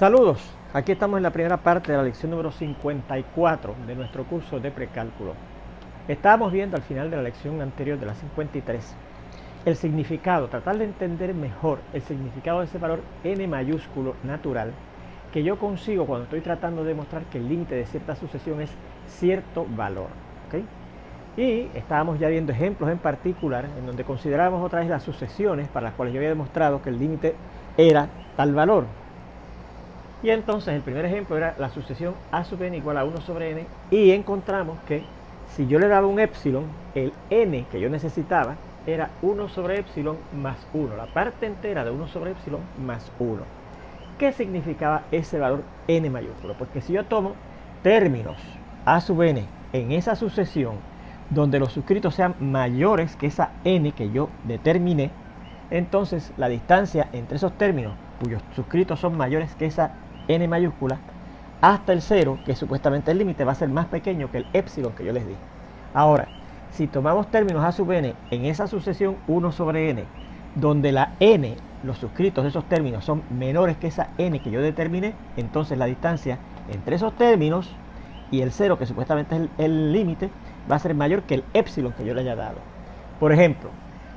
Saludos, aquí estamos en la primera parte de la lección número 54 de nuestro curso de precálculo. Estábamos viendo al final de la lección anterior, de la 53, el significado, tratar de entender mejor el significado de ese valor n mayúsculo natural que yo consigo cuando estoy tratando de demostrar que el límite de cierta sucesión es cierto valor. ¿Okay? Y estábamos ya viendo ejemplos en particular en donde considerábamos otra vez las sucesiones para las cuales yo había demostrado que el límite era tal valor. Y entonces el primer ejemplo era la sucesión a sub n igual a 1 sobre n, y encontramos que si yo le daba un épsilon, el n que yo necesitaba era 1 sobre épsilon más 1, la parte entera de 1 sobre épsilon más 1. ¿Qué significaba ese valor n mayúsculo? Porque si yo tomo términos a sub n en esa sucesión donde los suscritos sean mayores que esa n que yo determiné, entonces la distancia entre esos términos cuyos suscritos son mayores que esa n mayúscula hasta el 0, que supuestamente el límite, va a ser más pequeño que el épsilon que yo les di. Ahora, si tomamos términos a sub n en esa sucesión 1 sobre n, donde la n, los suscritos de esos términos son menores que esa n que yo determiné, entonces la distancia entre esos términos y el 0, que supuestamente es el límite, va a ser mayor que el épsilon que yo le haya dado. Por ejemplo,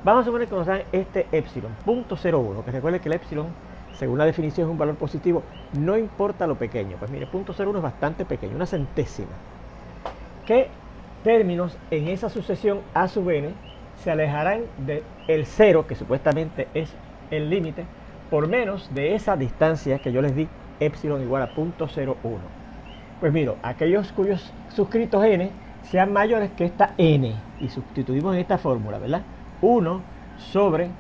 vamos a suponer que nos dan este épsilon, 0.01, que recuerde que el épsilon, según la definición, es un valor positivo, no importa lo pequeño. Pues mire, 0.01 es bastante pequeño, una centésima. ¿Qué términos en esa sucesión a sub n se alejarán del 0, que supuestamente es el límite, por menos de esa distancia que yo les di, épsilon igual a 0.01? Pues miro, aquellos cuyos suscritos n sean mayores que esta n, y sustituimos en esta fórmula, ¿verdad? 1 sobre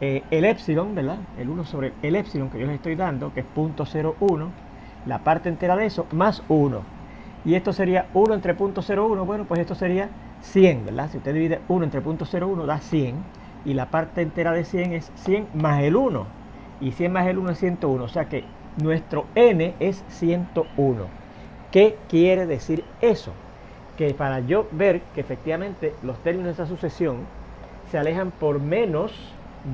el épsilon, ¿verdad? El 1 sobre el épsilon que yo les estoy dando, que es 0.01, la parte entera de eso, más 1. Y esto sería 1 entre 0.01, bueno, pues esto sería 100, ¿verdad? Si usted divide 1 entre 0.01 da 100, y la parte entera de 100 es 100 más el 1, y 100 más el 1 es 101, o sea que nuestro n es 101. ¿Qué quiere decir eso? Que para yo ver que efectivamente los términos de esa sucesión se alejan por menos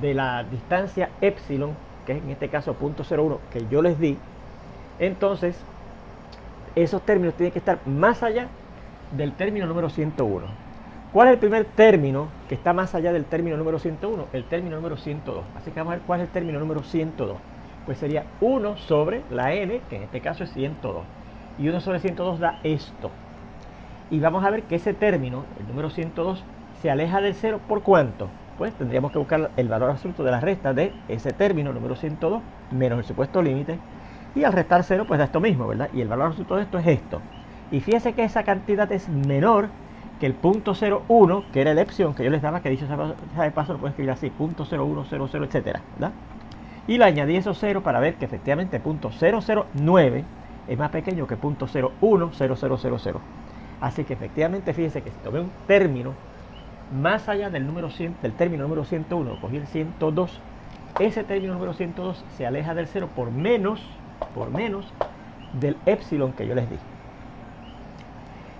de la distancia épsilon, que es en este caso 0.01 que yo les di, entonces esos términos tienen que estar más allá del término número 101. ¿Cuál es el primer término que está más allá del término número 101? El término número 102. Así que vamos a ver cuál es el término número 102. Pues sería 1 sobre la n, que en este caso es 102. Y 1 sobre 102 da esto. Y vamos a ver que ese término, el número 102, se aleja del 0 ¿por cuánto? Pues tendríamos que buscar el valor absoluto de la resta de ese término, número 102, menos el supuesto límite. Y al restar 0, pues da esto mismo, ¿verdad? Y el valor absoluto de esto es esto. Y fíjese que esa cantidad es menor que el 0.01, que era el épsilon que yo les daba, que dicho sea de paso lo puedo escribir así, 0.0100, etcétera, ¿verdad? Y le añadí esos 0 para ver que efectivamente 0.009 es más pequeño que 0.010000. Así que efectivamente, fíjense que si tomé un término más allá del número 100, del término número 101, cogí el 102, ese término número 102 se aleja del 0 por menos del épsilon que yo les di.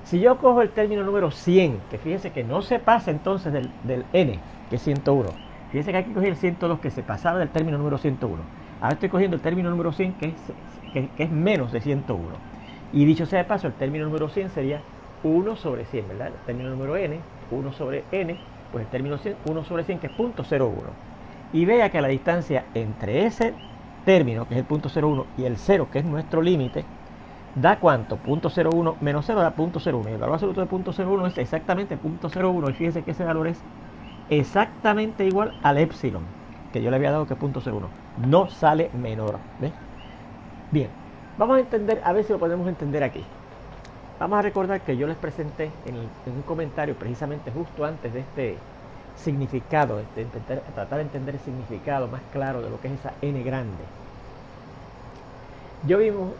Si yo cojo el término número 100, que fíjense que no se pasa entonces del n, que es 101. Fíjense que aquí cogí el 102 que se pasaba del término número 101. Ahora estoy cogiendo el término número 100 que es menos de 101. Y dicho sea de paso, el término número 100 sería 1 sobre 100, ¿verdad? El término número n, 1 sobre n, pues el término 100, 1 sobre 100, que es 0.01. Y vea que la distancia entre ese término, que es el 0.01, y el 0, que es nuestro límite, da ¿cuánto? 0.01 menos 0 da 0.01. Y el valor absoluto de 0.01 es exactamente 0.01. Y fíjense que ese valor es exactamente igual al épsilon, que yo le había dado que es 0.01. No sale menor, ¿ves? Bien, vamos a entender, a ver si lo podemos entender aquí. Vamos a recordar que yo les presenté en un comentario precisamente justo antes de este significado, de tratar de entender el significado más claro de lo que es esa n grande.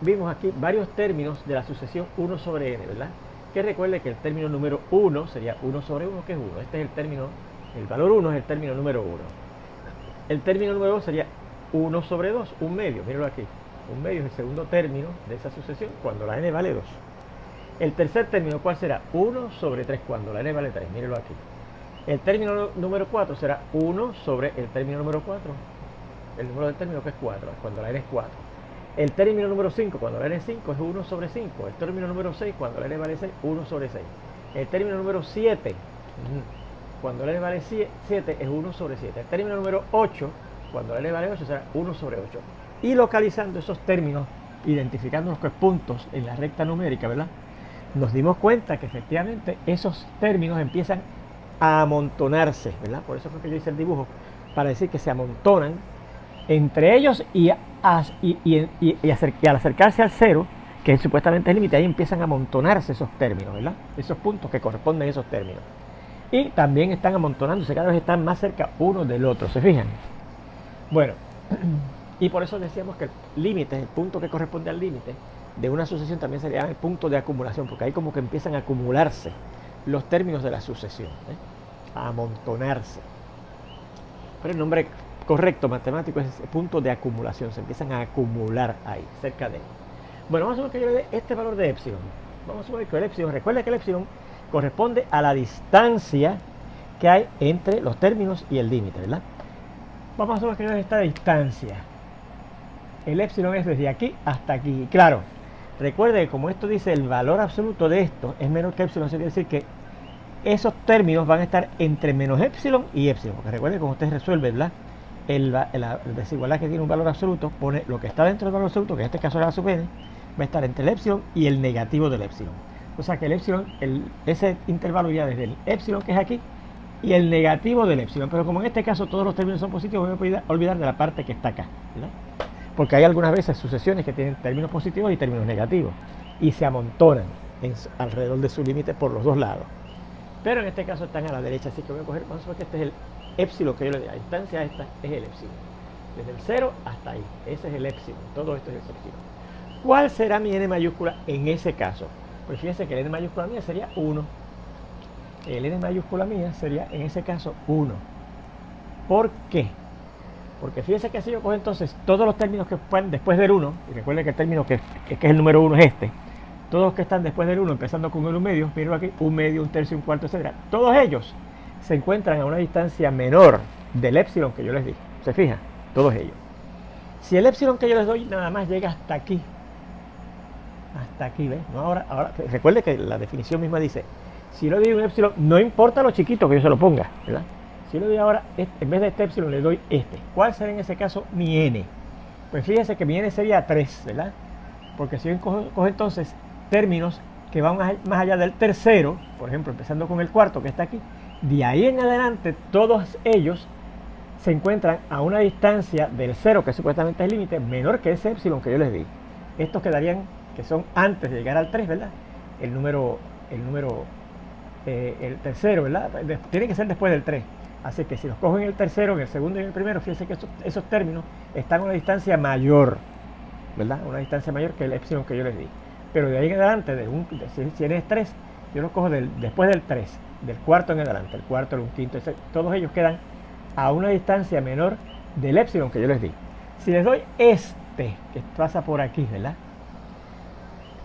Vimos aquí varios términos de la sucesión 1 sobre n, ¿verdad? Que recuerde que el término número 1 sería 1 sobre 1, que es 1. Este es el término, el valor 1 es el término número 1. El término número 2 sería 1 sobre 2, un medio, mírenlo aquí. Un medio es el segundo término de esa sucesión cuando la n vale 2. El tercer término, ¿cuál será? 1 sobre 3 cuando la n vale 3, mírenlo aquí. El término número 4 será 1 sobre el término número 4, el número del término que es 4, cuando la n es 4. El término número 5, cuando la n es 5, es 1 sobre 5. El término número 6, cuando la n vale 6, 1 sobre 6. El término número 7, cuando la n vale 7, es 1 sobre 7. El término número 8, cuando la n vale 8, será 1 sobre 8. Y localizando esos términos, identificando los puntos en la recta numérica, ¿verdad? Nos dimos cuenta que efectivamente esos términos empiezan a amontonarse, ¿verdad? Por eso fue que yo hice el dibujo, para decir que se amontonan entre ellos y al acercarse al 0, que supuestamente es el límite, ahí empiezan a amontonarse esos términos, ¿verdad? Esos puntos que corresponden a esos términos. Y también están amontonándose, cada vez están más cerca uno del otro, ¿se fijan? Bueno, y por eso decíamos que el límite, el punto que corresponde al límite de una sucesión, también se llama el punto de acumulación, porque ahí como que empiezan a acumularse los términos de la sucesión, a amontonarse. Pero el nombre correcto matemático es el punto de acumulación, se empiezan a acumular ahí, cerca de él. Bueno, vamos a suponer que yo le dé este valor de epsilon. Vamos a suponer que el epsilon, recuerda que el epsilon corresponde a la distancia que hay entre los términos y el límite, ¿verdad? Vamos a suponer que yo le dé esta distancia. El epsilon es desde aquí hasta aquí. Claro, recuerde que como esto dice el valor absoluto de esto es menor que epsilon, eso quiere decir que esos términos van a estar entre menos epsilon y epsilon. Porque recuerde que como usted resuelve, ¿verdad? La desigualdad que tiene un valor absoluto, pone lo que está dentro del valor absoluto, que en este caso es la sub n, va a estar entre el epsilon y el negativo del epsilon. O sea que el epsilon, ese intervalo ya desde el epsilon que es aquí y el negativo del epsilon. Pero como en este caso todos los términos son positivos, voy a olvidar de la parte que está acá, ¿verdad? Porque hay algunas veces sucesiones que tienen términos positivos y términos negativos y se amontonan alrededor de su límite por los dos lados. Pero en este caso están a la derecha, así que voy a coger, vamos a ver que este es el epsilon que yo le doy. La distancia esta es el epsilon. Desde el 0 hasta ahí. Ese es el epsilon. Todo esto es el epsilon. ¿Cuál será mi n mayúscula en ese caso? Pues fíjense que el n mayúscula mía sería 1. El n mayúscula mía sería en ese caso 1. ¿Por qué? Porque fíjense que si yo cojo entonces todos los términos que pueden después del 1, y recuerden que el término que es el número 1 es este, todos los que están después del 1, empezando con el 1 medio, miro aquí, 1 medio, 1 tercio, 1 cuarto, etc. Todos ellos se encuentran a una distancia menor del epsilon que yo les di. ¿Se fijan? Todos ellos. Si el epsilon que yo les doy nada más llega hasta aquí, ¿ves? No, ahora, recuerde que la definición misma dice, si yo le doy un epsilon, no importa lo chiquito que yo se lo ponga, ¿verdad? Si yo le doy ahora, en vez de este epsilon, le doy este. ¿Cuál será en ese caso mi n? Pues fíjense que mi n sería 3, ¿verdad? Porque si yo cojo entonces términos que van más allá del tercero, por ejemplo, empezando con el cuarto que está aquí, de ahí en adelante todos ellos se encuentran a una distancia del 0, que supuestamente es el límite, menor que ese epsilon que yo les di. Estos quedarían, que son antes de llegar al 3, ¿verdad? El tercero, ¿verdad? Tiene que ser después del 3. Así que si los cojo en el tercero, en el segundo y en el primero, fíjense que esos términos están a una distancia mayor, ¿verdad? Una distancia mayor que el epsilon que yo les di. Pero de ahí en adelante, si n es 3, yo los cojo después del 3, del cuarto en adelante, el cuarto, el quinto, todos ellos quedan a una distancia menor del epsilon que yo les di. Si les doy este, que pasa por aquí, ¿verdad?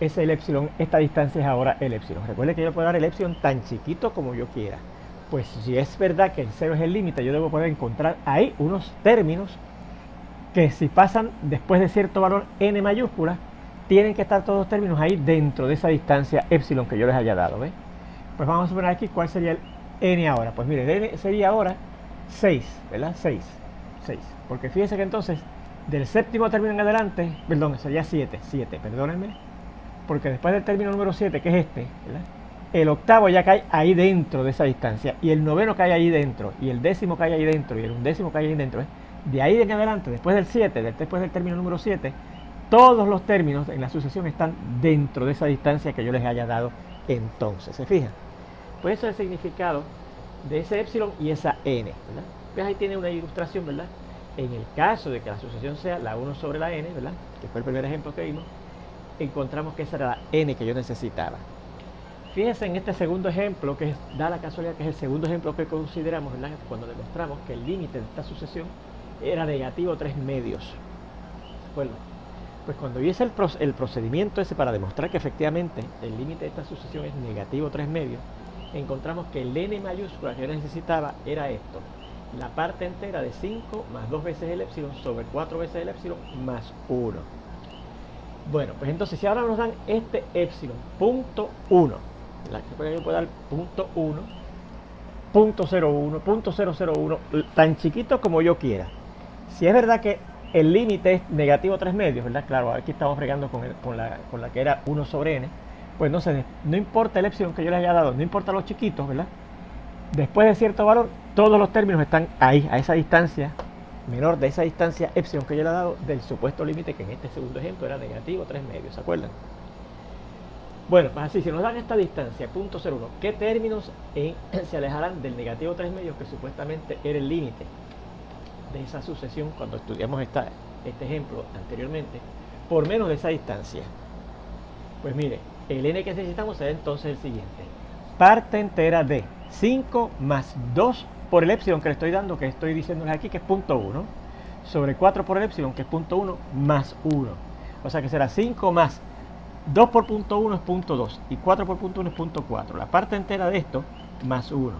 Es el epsilon, esta distancia es ahora el epsilon. Recuerden que yo puedo dar el epsilon tan chiquito como yo quiera. Pues si es verdad que el 0 es el límite, yo debo poder encontrar ahí unos términos que si pasan después de cierto valor n mayúscula, tienen que estar todos los términos ahí dentro de esa distancia epsilon que yo les haya dado, ¿ves? Pues vamos a suponer aquí cuál sería el n ahora. Pues mire, el n sería ahora 6, ¿verdad? 6. Porque fíjense que entonces, del séptimo término en adelante, perdón, sería 7, perdónenme, porque después del término número 7, que es este, ¿verdad? El octavo ya cae ahí dentro de esa distancia, y el noveno cae ahí dentro, y el décimo cae ahí dentro, y el undécimo cae ahí dentro, ¿eh? De ahí en adelante, después del 7, después del término número 7, todos los términos en la sucesión están dentro de esa distancia que yo les haya dado entonces. ¿Se fijan? Pues eso es el significado de ese epsilon y esa n, ¿verdad? Pues ahí tiene una ilustración, ¿verdad? En el caso de que la sucesión sea la 1 sobre la n, ¿verdad? Que fue el primer ejemplo que vimos, encontramos que esa era la n que yo necesitaba. Fíjense en este segundo ejemplo, que da la casualidad que es el segundo ejemplo que consideramos, ¿verdad? Cuando demostramos que el límite de esta sucesión era negativo 3 medios. ¿De acuerdo? Pues cuando hice el procedimiento ese para demostrar que efectivamente el límite de esta sucesión es negativo 3 medios, encontramos que el n mayúscula que yo necesitaba era esto: la parte entera de 5 más 2 veces el epsilon sobre 4 veces el epsilon más 1. Bueno, pues entonces si ahora nos dan este epsilon, punto 1, yo puedo dar punto 1, punto 0,1, punto 001, tan chiquito como yo quiera. Si es verdad que el límite es negativo 3 medios, ¿verdad? Claro, aquí estamos fregando con la que era 1 sobre n. Pues entonces, no importa el epsilon que yo les haya dado, no importa los chiquitos, ¿verdad? Después de cierto valor, todos los términos están ahí, a esa distancia, menor de esa distancia epsilon que yo le he dado del supuesto límite, que en este segundo ejemplo era negativo 3 medios, ¿se acuerdan? Bueno, pues así, si nos dan esta distancia, punto 0,1, ¿qué términos se alejarán del negativo 3 medios que supuestamente era el límite de esa sucesión cuando estudiamos este ejemplo anteriormente, por menos de esa distancia? Pues mire, el n que necesitamos es entonces el siguiente: parte entera de 5 más 2 por el epsilon que le estoy dando, que estoy diciéndoles aquí que es punto 1, sobre 4 por el epsilon que es punto 1 más 1. O sea que será 5 más 2 por punto 1 es punto 2 y 4 por punto 1 es punto 4. La parte entera de esto más 1.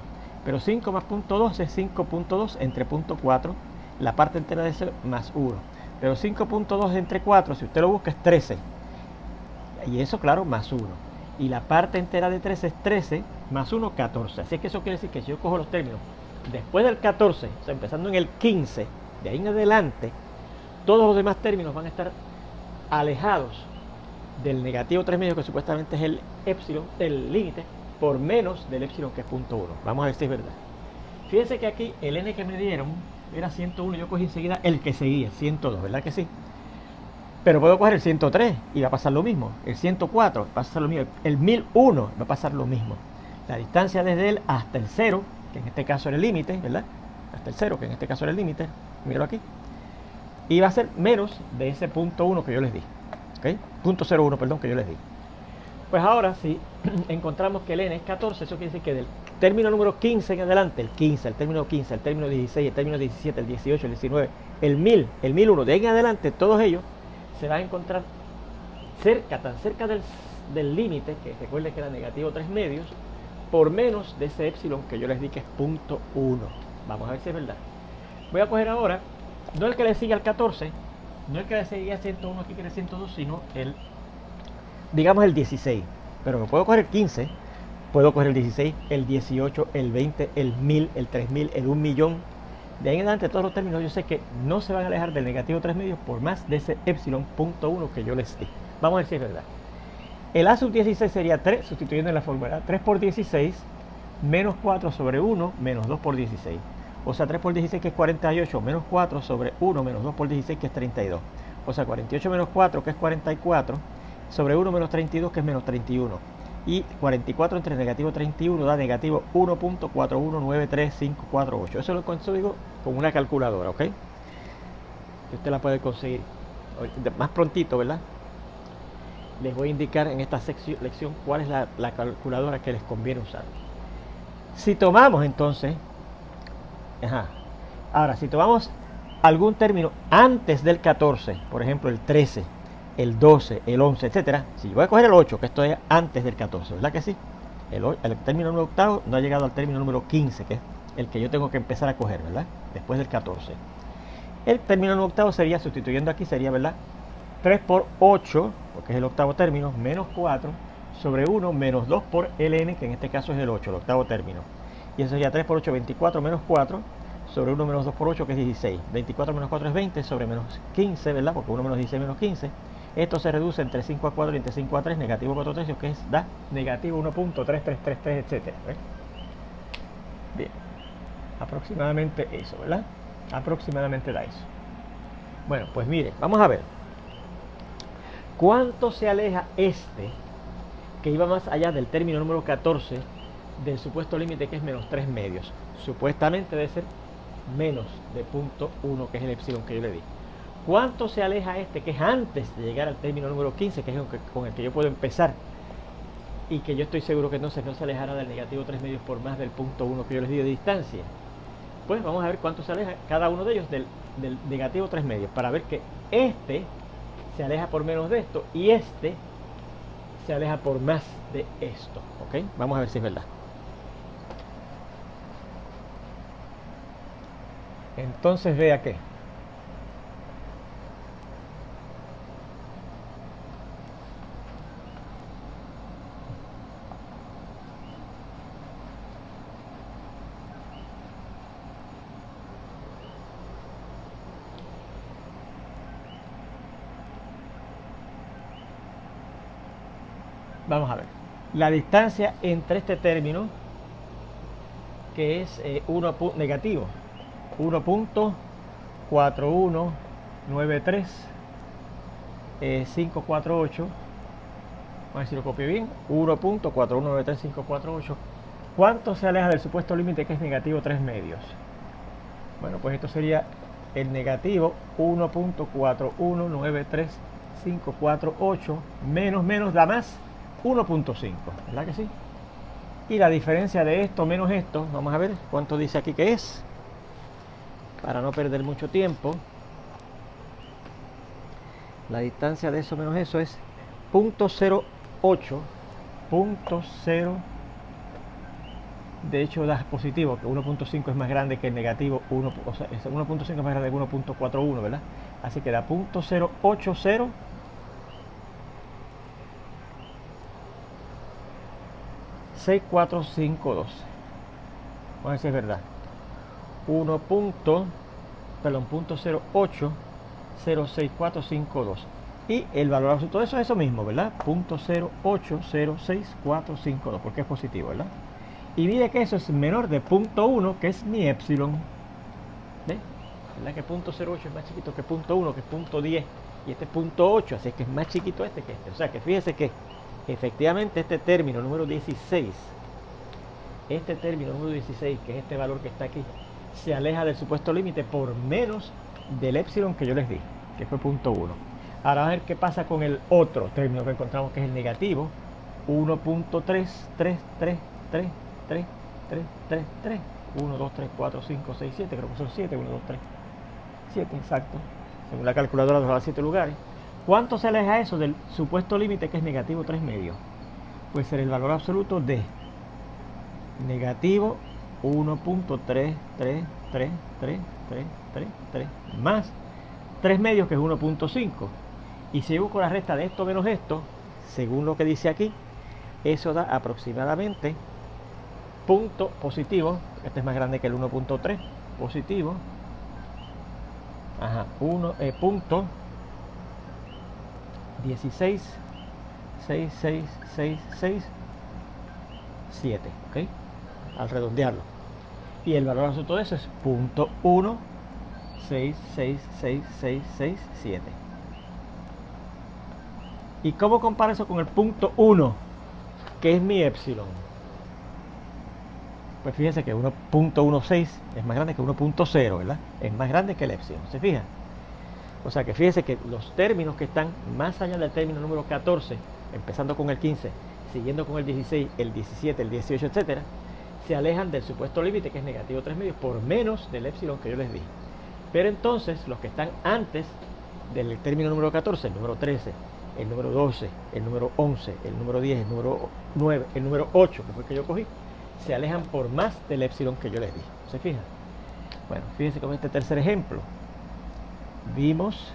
Pero 5 más punto 2 es 5.2 entre punto 4. La parte entera de eso más 1. Pero 5.2 entre 4, si usted lo busca, es 13. Y eso, claro, más 1. Y la parte entera de 13 es 13 más 1, 14. Así que eso quiere decir que si yo cojo los términos después del 14, o sea, empezando en el 15, de ahí en adelante, todos los demás términos van a estar alejados del negativo 3 medios, que supuestamente es el epsilon, el límite, por menos del epsilon, que es punto 1. Vamos a ver si es verdad. Fíjense que aquí el n que me dieron era 101, yo cogí enseguida el que seguía, 102, ¿verdad que sí? Pero puedo coger el 103 y va a pasar lo mismo. El 104 va a pasar lo mismo. El 1001 va a pasar lo mismo. La distancia desde él hasta el 0, que en este caso era el límite, ¿verdad? Hasta el 0, que en este caso era el límite. Míralo aquí. Y va a ser menos de ese punto 1 que yo les di. ¿Ok? Punto 01, perdón, que yo les di. Pues ahora, si encontramos que el n es 14, eso quiere decir que del término número 15 en adelante, el 15, el término 15, el término 16, el término 17, el 18, el 19, el 1000, el 1001, de ahí en adelante, todos ellos se van a encontrar cerca, tan cerca del límite, que recuerden que era negativo 3 medios, por menos de ese epsilon que yo les di, que es punto 1. Vamos a ver si es verdad. Voy a coger ahora, no el que le sigue al 14, no el que le sigue a 101 aquí, que era 102, sino el, digamos, el 16. Pero me puedo coger el 15, puedo coger el 16, el 18, el 20, el 1000, el 3000, el 1.000.000. De ahí en adelante, todos los términos yo sé que no se van a alejar del negativo 3 medios por más de ese epsilon punto 1 que yo les di. Vamos a ver si es verdad. El a sub 16 sería 3, sustituyendo en la fórmula, 3 por 16 menos 4 sobre 1 menos 2 por 16. O sea, 3 por 16, que es 48, menos 4 sobre 1 menos 2 por 16, que es 32. O sea, 48 menos 4, que es 44, sobre 1 menos 32, que es menos 31. Y 44 entre negativo 31 da negativo 1.4193548. Eso lo consigo con una calculadora, ¿ok? Que usted la puede conseguir más prontito, ¿verdad? Les voy a indicar en esta lección cuál es la calculadora que les conviene usar. Si tomamos entonces, ahora si tomamos algún término antes del 14, por ejemplo el 13, el 12, el 11, etcétera, si yo voy a coger el 8, que esto es antes del 14, ¿verdad que sí? El término número octavo no ha llegado al término número 15, que es el que yo tengo que empezar a coger, ¿verdad? Después del 14. El término número octavo sería, sustituyendo aquí, sería, ¿verdad? 3 por 8, porque es el octavo término, menos 4, sobre 1 menos 2 por el n, que en este caso es el 8, el octavo término. Y eso sería 3 por 8, 24 menos 4, sobre 1 menos 2 por 8, que es 16. 24 menos 4 es 20, sobre menos 15, ¿verdad? Porque 1 menos 16 menos 15. Esto se reduce entre 5 a 4 y entre 5 a 3, negativo 4 tercios, que da negativo 1.3333, etcétera. ¿Ves? Bien, aproximadamente eso, ¿verdad? Aproximadamente da eso. Bueno, pues mire, vamos a ver. ¿Cuánto se aleja este, que iba más allá del término número 14, del supuesto límite, que es menos 3 medios? Supuestamente debe ser menos de punto 1, que es el epsilon que yo le di. ¿Cuánto se aleja este, que es antes de llegar al término número 15, que es con el que yo puedo empezar? Y que yo estoy seguro que entonces no se alejará del negativo 3 medios por más del punto 1 que yo les di de distancia. Pues vamos a ver cuánto se aleja cada uno de ellos del negativo 3 medios, para ver que este se aleja por menos de esto y este se aleja por más de esto. ¿Ok? Vamos a ver si es verdad. Entonces vea que Vamos a ver. La distancia entre este término, que es negativo, 1.4193548, vamos a ver si lo copio bien, 1.4193548. ¿Cuánto se aleja del supuesto límite que es negativo 3 medios? Bueno, pues esto sería el negativo 1.4193548 menos da más 1.5, ¿verdad que sí? Y la diferencia de esto menos esto, vamos a ver cuánto dice aquí que es, para no perder mucho tiempo. La distancia de eso menos eso es 0.08, 0. De hecho da positivo, que 1.5 es más grande que el negativo 1, o sea, 1.5 es más grande que 1.41, ¿verdad? Así que da 0.080 6452. Vamos a ver si es verdad. 0.0806452. Y el valor absoluto de eso es eso mismo, ¿verdad? 0.0806452, porque es positivo, ¿verdad? Y mire que eso es menor de 0.1, que es mi epsilon. ¿Ves? ¿Verdad que 0.08 es más chiquito que 0.1, que es 0.10? Y este es 0.8, así que es más chiquito este que este. O sea que fíjese que efectivamente este término número 16, que es este valor que está aquí, se aleja del supuesto límite por menos del epsilon que yo les di, que fue 0.1. Ahora vamos a ver qué pasa con el otro término que encontramos, que es el negativo 1.333333. 1, 2, 3, 4, 5, 6, 7, creo que son 7, 1, 2, 3, 7, exacto, según la calculadora nos da 7 lugares. ¿Cuánto se aleja eso del supuesto límite que es negativo 3 medios? Pues será el valor absoluto de negativo 1.333333 más 3 medios, que es 1.5. Y si busco la resta de esto menos esto, según lo que dice aquí, eso da aproximadamente punto positivo, este es más grande que el 1.3, positivo, punto 166667, ¿ok? Al redondearlo. Y el valor absoluto de eso es punto 166667. ¿Y cómo comparo eso con el punto 1, que es mi epsilon? Pues fíjense que 1.16 es más grande que 1.0, ¿verdad? Es más grande que el epsilon, ¿se fijan? O sea que fíjense que los términos que están más allá del término número 14, empezando con el 15, siguiendo con el 16, el 17, el 18, etcétera, se alejan del supuesto límite, que es negativo 3 medios, por menos del epsilon que yo les di. Pero entonces, los que están antes del término número 14, el número 13, el número 12, el número 11, el número 10, el número 9, el número 8, que fue el que yo cogí, se alejan por más del epsilon que yo les di. ¿Se fijan? Bueno, fíjense con este tercer ejemplo. Vimos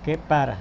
que para